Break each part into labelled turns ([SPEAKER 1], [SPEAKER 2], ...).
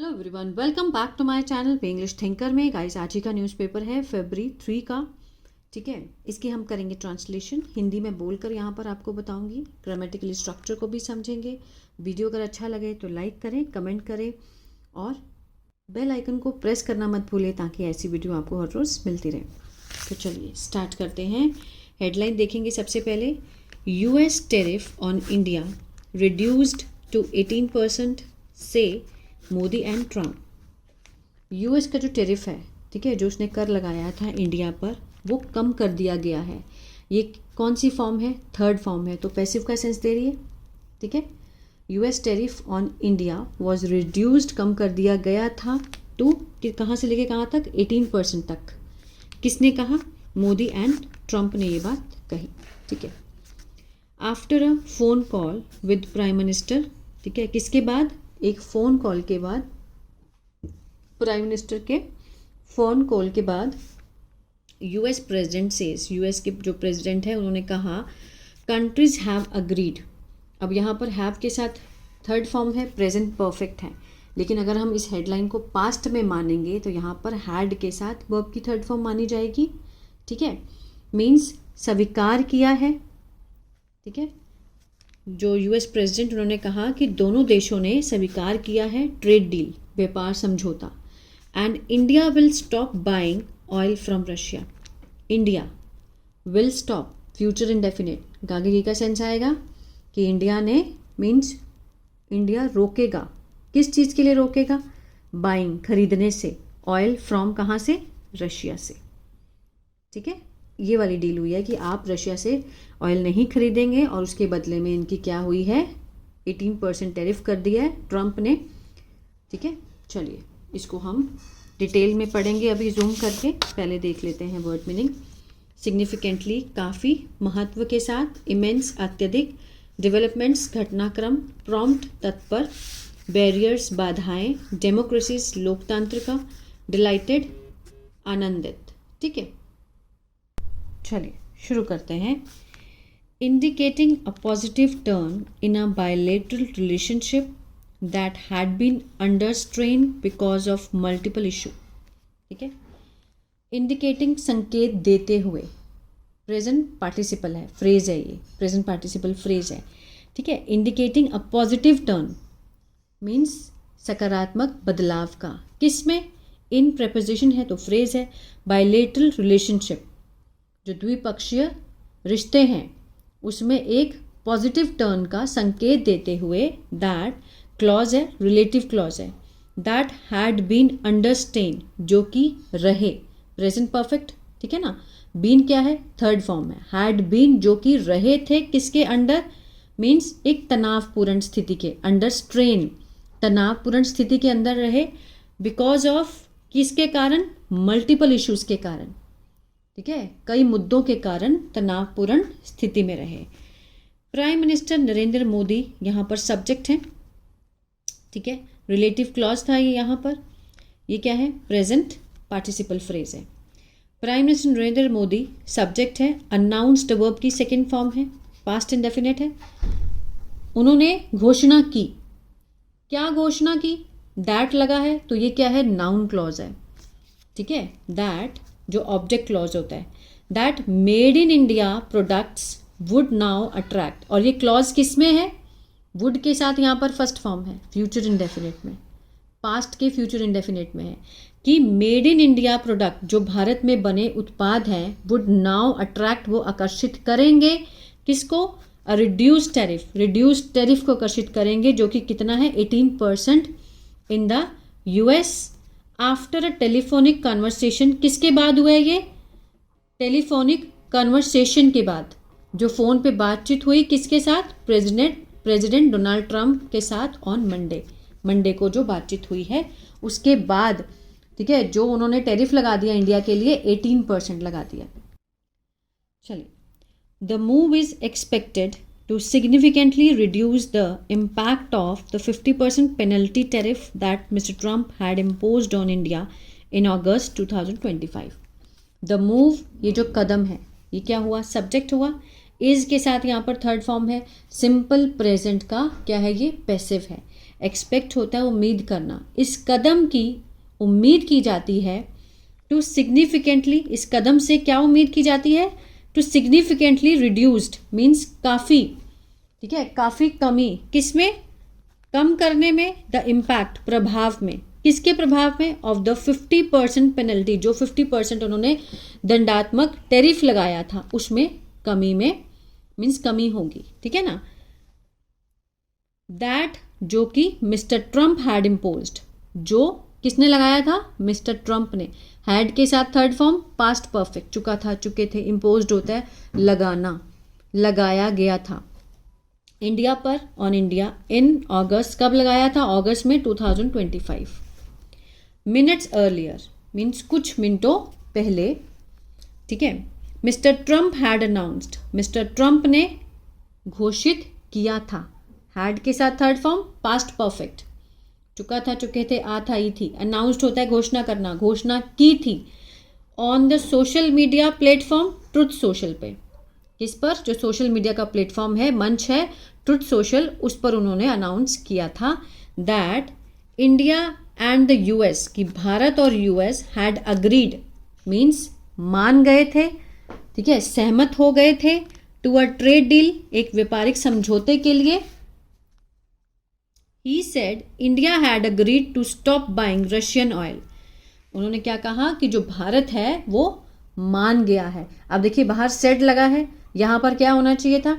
[SPEAKER 1] Hello everyone, welcome back to my channel पे English thinker में। Guys, आज ही का न्यूज़पेपर है फरवरी 3 का। ठीक है, इसकी हम करेंगे ट्रांसलेशन। हिंदी में बोलकर यहाँ पर आपको बताऊंगी, ग्रामेटिकली स्ट्रक्चर को भी समझेंगे। वीडियो अगर अच्छा लगे तो लाइक करें, कमेंट करें और बेल आइकन को प्रेस करना मत भूलें ताकि ऐसी वीडियो आपको हर रोज़ मिलती रहे। तो चलिए स्टार्ट करते हैं। हेडलाइन देखेंगे सबसे पहले। US tariff on India reduced to 18% से मोदी एंड ट्रम्प। यूएस का जो टेरिफ है, ठीक है, जो उसने कर लगाया था इंडिया पर, वो कम कर दिया गया है। ये कौन सी फॉर्म है? थर्ड फॉर्म है, तो पैसिव का सेंस दे रही है। ठीक है, US tariff on India was reduced, कम कर दिया गया था टू, कहाँ से लेके कहाँ तक? 18% तक। किसने कहा? मोदी एंड ट्रम्प ने ये बात कही। ठीक है, after a phone call with prime minister. ठीक है, किसके बाद? एक फ़ोन कॉल के बाद, प्राइम मिनिस्टर के फ़ोन कॉल के बाद यूएस प्रेसिडेंट सेज, यूएस के जो प्रेसिडेंट है उन्होंने कहा कंट्रीज हैव अग्रीड। अब यहाँ पर हैव के साथ थर्ड फॉर्म है, प्रेजेंट परफेक्ट है, लेकिन अगर हम इस हेडलाइन को पास्ट में मानेंगे तो यहाँ पर हैड के साथ वर्ब की थर्ड फॉर्म मानी जाएगी। ठीक है, मीन्स स्वीकार किया है। ठीक है, जो यूएस प्रेसिडेंट, उन्होंने कहा कि दोनों देशों ने स्वीकार किया है ट्रेड डील, व्यापार समझौता। And India will stop buying oil from Russia. India will stop, future indefinite, आगे का सेंस आएगा कि इंडिया ने, मीन्स इंडिया रोकेगा। किस चीज़ के लिए रोकेगा? बाइंग, खरीदने से, ऑयल फ्रॉम कहाँ से? रशिया से। ठीक है, ये वाली डील हुई है कि आप रशिया से ऑयल नहीं खरीदेंगे और उसके बदले में इनकी क्या हुई है? 18% टैरिफ कर दिया है ट्रम्प ने। ठीक है, चलिए इसको हम डिटेल में पढ़ेंगे अभी जूम करके। पहले देख लेते हैं वर्ड मीनिंग। सिग्निफिकेंटली, काफ़ी, महत्व के साथ, इमेंस, अत्यधिक, डेवलपमेंट्स, घटनाक्रम, प्रॉम्प्ट, तत्पर, बैरियर्स, बाधाएं, डेमोक्रेसीज, लोकतंत्र का, डिलाइटेड, आनंदित। ठीक है, चलिए शुरू करते हैं। Indicating a positive turn in a bilateral relationship that had been under strain because of multiple issue. ठीक है, इंडिकेटिंग, संकेत देते हुए, प्रेजेंट पार्टिसिपल है, फ्रेज है, ये प्रेजेंट पार्टिसिपल फ्रेज है। ठीक है, indicating a positive turn means सकारात्मक बदलाव का। किस में? इन प्रेपोजिशन है तो फ्रेज है। बायलैटरल रिलेशनशिप, जो द्विपक्षीय रिश्ते हैं, उसमें एक पॉजिटिव टर्न का संकेत देते हुए, दैट क्लॉज है, रिलेटिव क्लॉज है, that had been under strain, जो कि रहे, प्रेजेंट परफेक्ट। ठीक है ना, बीन क्या है? थर्ड फॉर्म है। हैड बीन, जो कि रहे थे, किसके अंडर? मीन्स एक तनावपूर्ण स्थिति के अंडर, स्ट्रेन, तनावपूर्ण स्थिति के अंदर रहे, बिकॉज ऑफ, किसके कारण? मल्टीपल इश्यूज के कारण। ठीक है, कई मुद्दों के कारण तनावपूर्ण स्थिति में रहे। प्राइम मिनिस्टर नरेंद्र मोदी यहाँ पर सब्जेक्ट है। ठीक है, रिलेटिव क्लॉज था ये यहाँ पर। ये क्या है? प्रेजेंट पार्टिसिपल फ्रेज है। Prime minister Narendra Modi subject है। अनाउंस्ड वर्ब की सेकेंड फॉर्म है, पास्ट इंडेफिनिट है। उन्होंने घोषणा की। क्या घोषणा की? दैट लगा है तो ये क्या है? नाउन क्लॉज है। ठीक है, दैट जो ऑब्जेक्ट क्लॉज होता है, that made in India products would now attract. और ये क्लॉज किस में है? वुड के साथ यहाँ पर फर्स्ट फॉर्म है, फ्यूचर इंडेफिनिट में, पास्ट के फ्यूचर इंडेफिनिट में है कि मेड इन इंडिया प्रोडक्ट, जो भारत में बने उत्पाद हैं, वुड नाउ अट्रैक्ट, वो आकर्षित करेंगे किसको? रिड्यूस टैरिफ, रिड्यूस टैरिफ को आकर्षित करेंगे, जो कि कितना है? 18% in the US. After a telephonic conversation, किसके बाद हुआ है ये? टेलीफोनिक कन्वर्सेशन के बाद, जो फ़ोन पे बातचीत हुई किसके साथ? प्रेसिडेंट डोनाल्ड ट्रंप के साथ ऑन मंडे को जो बातचीत हुई है उसके बाद। ठीक है, जो उन्होंने टैरिफ लगा दिया इंडिया के लिए, 18% लगा दिया। चलिए, the move is expected to significantly reduce the impact of the 50% penalty tariff that Mr. Trump had imposed on India in August 2025. The move, ये जो कदम है, ये क्या हुआ? सब्जेक्ट हुआ। इज के साथ यहाँ पर थर्ड फॉर्म है। सिंपल प्रेजेंट का क्या है? ये पैसिव है। एक्सपेक्ट होता है उम्मीद करना, इस कदम की उम्मीद की जाती है टू सिग्निफिकेंटली, इस कदम से क्या उम्मीद की जाती है, टू सिग्निफिकेंटली रिड्यूस्ड मीन्स काफ़ी, ठीक है, काफ़ी कमी, किसमें, कम करने में, द इम्पैक्ट प्रभाव में, किसके प्रभाव में, ऑफ द 50% पेनल्टी, जो 50% उन्होंने दंडात्मक टैरिफ लगाया था उसमें कमी में, मीन्स कमी होगी, ठीक है ना, दैट जो कि मिस्टर ट्रम्प हैड इम्पोज्ड, जो किसने लगाया था, मिस्टर ट्रम्प ने, हैड के साथ थर्ड फॉर्म पास्ट परफेक्ट, चुका था, चुके थे, इम्पोज्ड होता है लगाना, लगाया गया था इंडिया पर, ऑन इंडिया इन अगस्त, कब लगाया था, अगस्त में 2025, मिनट्स अर्लियर मीन्स कुछ मिनटों पहले, ठीक है, mister Trump had announced, mister Trump ने घोषित किया था, हैड के साथ थर्ड फॉर्म पास्ट परफेक्ट, चुका था, चुके थे, आ था, ई थी, अनाउंस्ड होता है घोषणा करना, घोषणा की थी, on the social media platform truth social पे, किस पर, जो सोशल मीडिया का प्लेटफॉर्म है, मंच है ट्रुथ सोशल, उस पर उन्होंने अनाउंस किया था that India and the US, कि भारत और यूएस हैड अग्रीड मीन्स मान गए थे, ठीक है, सहमत हो गए थे, टू अ ट्रेड डील, एक व्यापारिक समझौते के लिए, He said India had agreed to stop buying Russian oil. उन्होंने क्या कहा कि जो भारत है वो मान गया है। अब देखिए बाहर सेड लगा है, यहाँ पर क्या होना चाहिए था,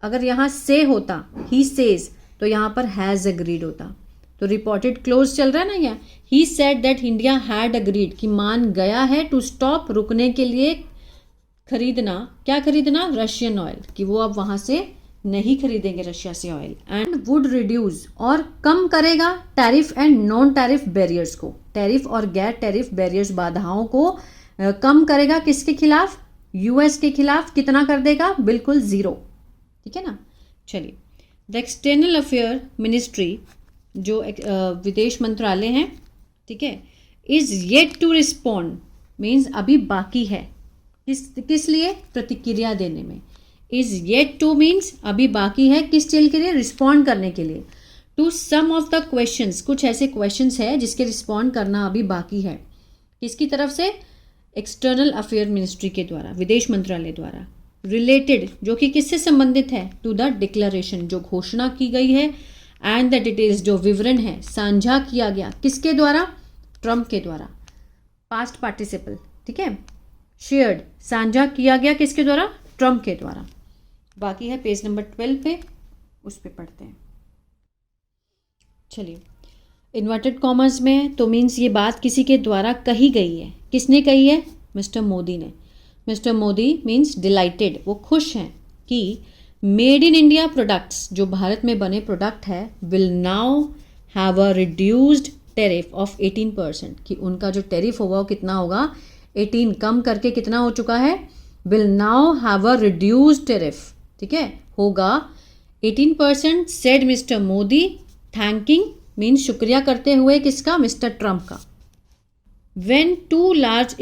[SPEAKER 1] अगर यहाँ से होता he says तो यहाँ पर has agreed होता, तो रिपोर्टेड क्लोज चल रहा है ना, यहाँ he said that India had agreed कि मान गया है, to stop रुकने के लिए, खरीदना, क्या खरीदना, रशियन ऑयल, कि वो अब वहाँ से नहीं खरीदेंगे रशिया से ऑयल, एंड वुड रिड्यूस और कम करेगा tariff and non tariff barriers को, टैरिफ और गैर टैरिफ बैरियर्स बाधाओं को कम करेगा, किसके खिलाफ, यूएस के खिलाफ, कितना कर देगा, बिल्कुल जीरो, ठीक है ना। चलिए, द एक्सटर्नल अफेयर मिनिस्ट्री, जो विदेश मंत्रालय है, ठीक है, is yet to respond means अभी बाकी है, किस लिए, प्रतिक्रिया देने में, इज येट टू मीन्स अभी बाकी है, किस चीज के लिए, रिस्पॉन्ड करने के लिए, to some of the questions, कुछ ऐसे क्वेश्चंस है जिसके रिस्पॉन्ड करना अभी बाकी है, किसकी तरफ से, एक्सटर्नल अफेयर मिनिस्ट्री के द्वारा, विदेश मंत्रालय द्वारा, रिलेटेड जो कि किससे संबंधित है, टू द डिक्लेरेशन, जो घोषणा की गई है, एंड द डिटेल्स, जो विवरण है साझा किया गया, किसके द्वारा, ट्रम्प के द्वारा, पास्ट पार्टिसिपल, ठीक है, शेयर्ड, साझा किया गया, किसके द्वारा, ट्रम्प के द्वारा। बाकी है पेज नंबर 12 पे, उस पे पढ़ते हैं। चलिए, इन्वर्टेड कॉमर्स में तो मीन्स ये बात किसी के द्वारा कही गई है, किसने कही है, मिस्टर मोदी ने, मिस्टर मोदी मीन्स डिलाइटेड, वो खुश हैं कि मेड इन इंडिया प्रोडक्ट्स, जो भारत में बने प्रोडक्ट है, will now have a reduced tariff of 18%, कि उनका जो टैरिफ होगा वो कितना होगा, 18 कम करके कितना हो चुका है, will now have a reduced tariff, ठीक है, होगा 18%, said Mister Modi, thanking means शुक्रिया करते हुए, किसका, मिस्टर ट्रम्प का। व्हेन टू लार्ज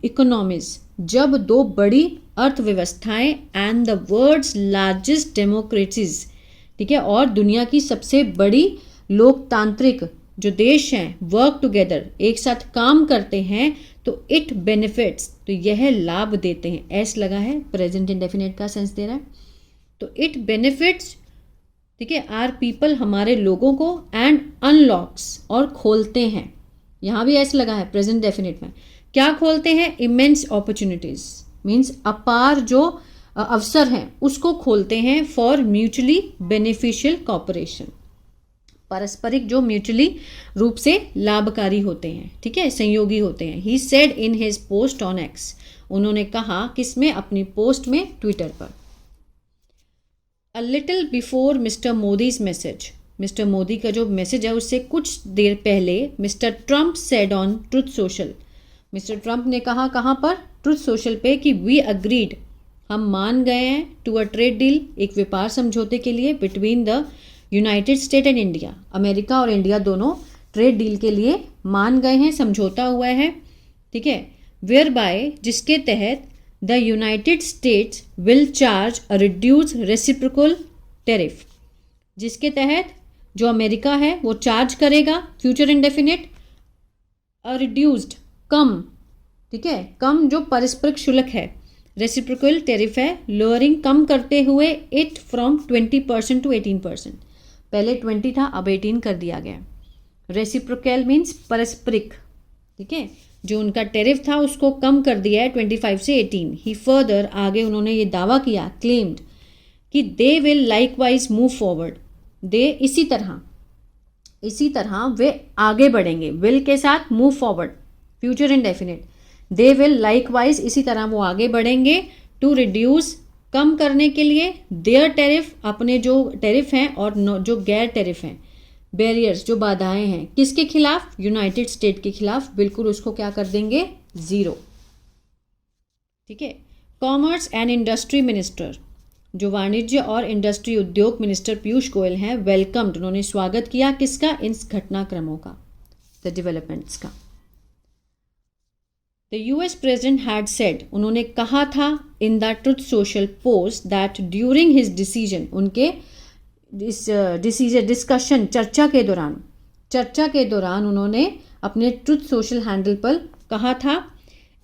[SPEAKER 1] इकोनॉमीज, जब दो बड़ी अर्थव्यवस्थाएं, and the world's largest democracies, ठीक है, और दुनिया की सबसे बड़ी लोकतांत्रिक जो देश हैं, वर्क टुगेदर, एक साथ काम करते हैं, तो इट बेनिफिट्स, तो यह लाभ देते हैं, एस लगा है, प्रेजेंट इंडेफिनिट का सेंस दे रहा है, तो इट बेनिफिट्स, ठीक है, आर पीपल, हमारे लोगों को, एंड अनलॉक्स, और खोलते हैं, यहाँ भी एस लगा है प्रेजेंट डेफिनिट में, क्या खोलते हैं, इमेंस अपॉर्चुनिटीज मीन्स अपार जो अवसर हैं उसको खोलते हैं, फॉर म्यूचुअली बेनिफिशियल कॉपरेशन, पारस्परिक जो म्यूचुअली रूप से लाभकारी होते हैं, ठीक है, संयोगी होते हैं। He said in his post on x, उन्होंने कहा किसमें, अपनी पोस्ट में, ट्विटर पर। A little before mister Modi's message, mister Modi का जो मैसेज है उससे कुछ देर पहले, mister Trump said on truth social, mister Trump ने कहा, कहाँ पर, ट्रुथ सोशल पे, कि वी अग्रीड, हम मान गए हैं, टू अ ट्रेड डील, एक व्यापार समझौते के लिए, between the United state and India, America और इंडिया दोनों ट्रेड डील के लिए मान गए हैं, समझौता हुआ है, ठीक है, वेयर बाय, जिसके तहत the United states will charge a reduce reciprocal tariff, जिसके तहत जो अमेरिका है वो चार्ज करेगा फ्यूचर इंडेफिनिट रिड्यूस्ड कम, ठीक है, कम जो पारस्परिक शुल्क है, रेसिप्रोकल टैरिफ है, लोअरिंग कम करते हुए इट फ्रॉम 20% to 18%। पहले 20 था, अब 18 कर दिया गया। रेसिप्रोकल मीन्स पारस्परिक, ठीक है, जो उनका टैरिफ था उसको कम कर दिया है 25 से 18। ही फर्दर आगे उन्होंने ये दावा किया, क्लेम्ड कि they will likewise move forward, they इसी तरह वे आगे बढ़ेंगे, विल के साथ move forward future indefinite, they will likewise इसी तरह वो आगे बढ़ेंगे टू रिड्यूस कम करने के लिए देयर टैरिफ अपने जो टैरिफ हैं और जो गैर टैरिफ हैं बैरियर्स जो बाधाएं हैं किसके खिलाफ, यूनाइटेड स्टेट के खिलाफ, बिल्कुल उसको क्या कर देंगे 0, ठीक है। कॉमर्स एंड इंडस्ट्री मिनिस्टर जो वाणिज्य और इंडस्ट्री उद्योग मिनिस्टर पीयूष गोयल हैं, वेलकम्ड उन्होंने स्वागत किया किसका, इन घटनाक्रमों का, द डेवलपमेंट्स का। The US president had said उन्होंने कहा था in the truth social post that during his decision, उनके इस डिस्कशन चर्चा के दौरान उन्होंने अपने ट्रुथ सोशल हैंडल पर कहा था,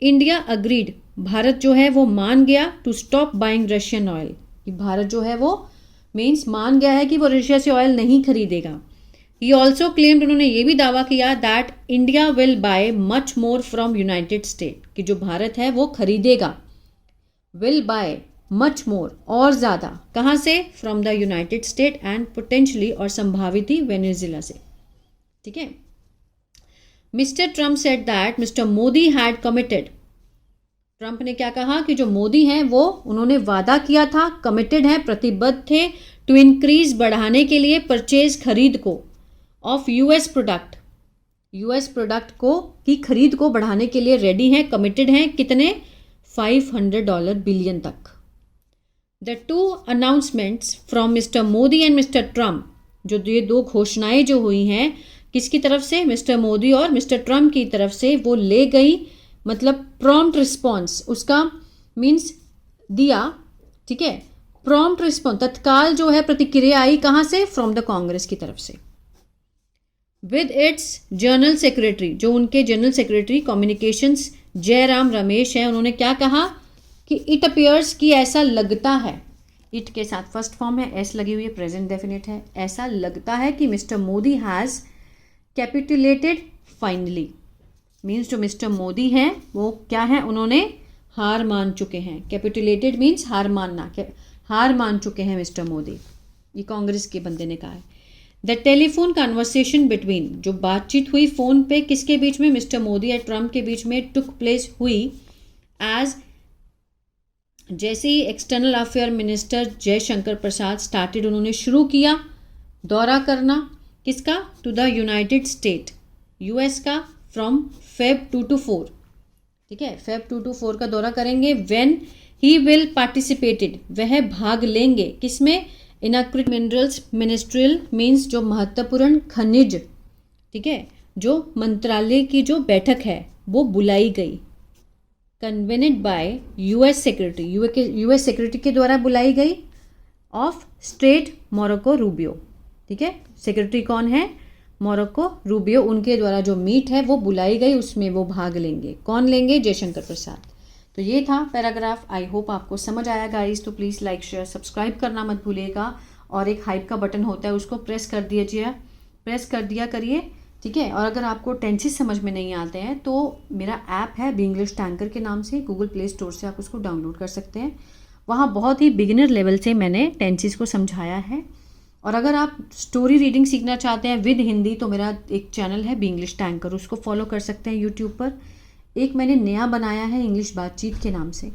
[SPEAKER 1] इंडिया अग्रीड, भारत जो है वो मान गया to stop buying Russian oil, कि भारत जो है वो मीन्स मान गया है कि वो रशिया से ऑयल नहीं खरीदेगा। ही ऑल्सो क्लेम्ड उन्होंने ये भी दावा किया that India will buy much more from United state, कि जो भारत है वो खरीदेगा, विल बाय मच मोर और ज़्यादा, कहाँ से, from the United state and potentially और संभावित ही वेनेजुएला से, ठीक है। Mister Trump said that mister Modi had committed, Trump ने क्या कहा कि जो मोदी हैं वो उन्होंने वादा किया था, कमिटेड हैं, प्रतिबद्ध थे, टू इंक्रीज बढ़ाने के लिए परचेज खरीद को ऑफ यूएस प्रोडक्ट को की खरीद को बढ़ाने के लिए रेडी हैं, कमिटेड हैं, कितने, $500 बिलियन तक। The two announcements from mister Modi and mister Trump, जो ये दो घोषणाएं जो हुई हैं किसकी तरफ से, मिस्टर मोदी और मिस्टर ट्रम्प की तरफ से, वो ले गई, मतलब प्रॉम्प्ट रिस्पॉन्स उसका मीन्स दिया, ठीक है, प्रॉम्प्ट रिस्पॉन्स तत्काल जो है प्रतिक्रिया आई, कहाँ से, फ्रॉम द कांग्रेस की तरफ से। विद इट्स जनरल सेक्रेटरी, जो उनके general secretary communications Jairam Ramesh हैं, उन्होंने क्या कहा कि इट अपीयर्स, कि ऐसा लगता है, इट के साथ फर्स्ट फॉर्म है, एस लगी हुई है, प्रेजेंट डेफिनेट है, ऐसा लगता है कि Mister Modi has capitulated finally, means जो मिस्टर मोदी हैं वो क्या है, उन्होंने हार मान चुके हैं, कैपिटुलेटेड मीन्स हार मानना, हार मान चुके हैं मिस्टर मोदी, ये कांग्रेस के बंदे ने कहा है। द टेलीफोन कन्वर्सेशन बिटवीन, जो बातचीत हुई फ़ोन पे किसके बीच में, मिस्टर मोदी और ट्रंप के बीच में, टुक प्लेस हुई एज, जैसे ही external affair minister Jaishankar Prasad started, उन्होंने शुरू किया दौरा करना किसका, to the United State, US का, फ्रॉम Feb 2 to 4, ठीक है, Feb 2 to 4 का दौरा करेंगे। व्हेन ही विल पार्टिसिपेटेड, वह भाग लेंगे किसमें, इनक्विट मिनरल्स मिनिस्ट्रियल मीन्स जो महत्वपूर्ण खनिज, ठीक है, जो मंत्रालय की जो बैठक है वो बुलाई गई, कन्वेनेड बाय यूएस सेक्रेटरी के द्वारा बुलाई गई, ऑफ स्टेट मोरक्को रूबियो, ठीक है, सेक्रेटरी कौन है, मोरक्को रूबियो, उनके द्वारा जो मीट है वो बुलाई गई, उसमें वो भाग लेंगे, कौन लेंगे, जयशंकर प्रसाद। तो ये था पैराग्राफ, आई होप आपको समझ आया गाइस, तो प्लीज़ लाइक शेयर सब्सक्राइब करना मत भूलिएगा, और एक हाइप का बटन होता है उसको प्रेस कर दिया करिए, ठीक है। और अगर आपको टेंसेस समझ में नहीं आते हैं तो मेरा ऐप है बी इंग्लिश टैंकर के नाम से, गूगल प्ले स्टोर से आप उसको डाउनलोड कर सकते हैं, वहाँ बहुत ही बिगिनर लेवल से मैंने टेंसेस को समझाया है। और अगर आप स्टोरी रीडिंग सीखना चाहते हैं विद हिंदी तो मेरा एक चैनल है बी इंग्लिश टैंकर, उसको फॉलो कर सकते हैं यूट्यूब पर। एक मैंने नया बनाया है इंग्लिश बातचीत के नाम से,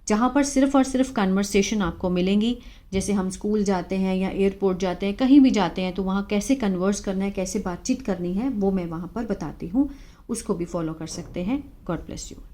[SPEAKER 1] जहाँ पर सिर्फ़ और सिर्फ कन्वर्सेशन आपको मिलेंगी, जैसे हम स्कूल जाते हैं या एयरपोर्ट जाते हैं, कहीं भी जाते हैं तो वहाँ कैसे कन्वर्स करना है, कैसे बातचीत करनी है, वो मैं वहाँ पर बताती हूँ, उसको भी फॉलो कर सकते हैं। God bless you.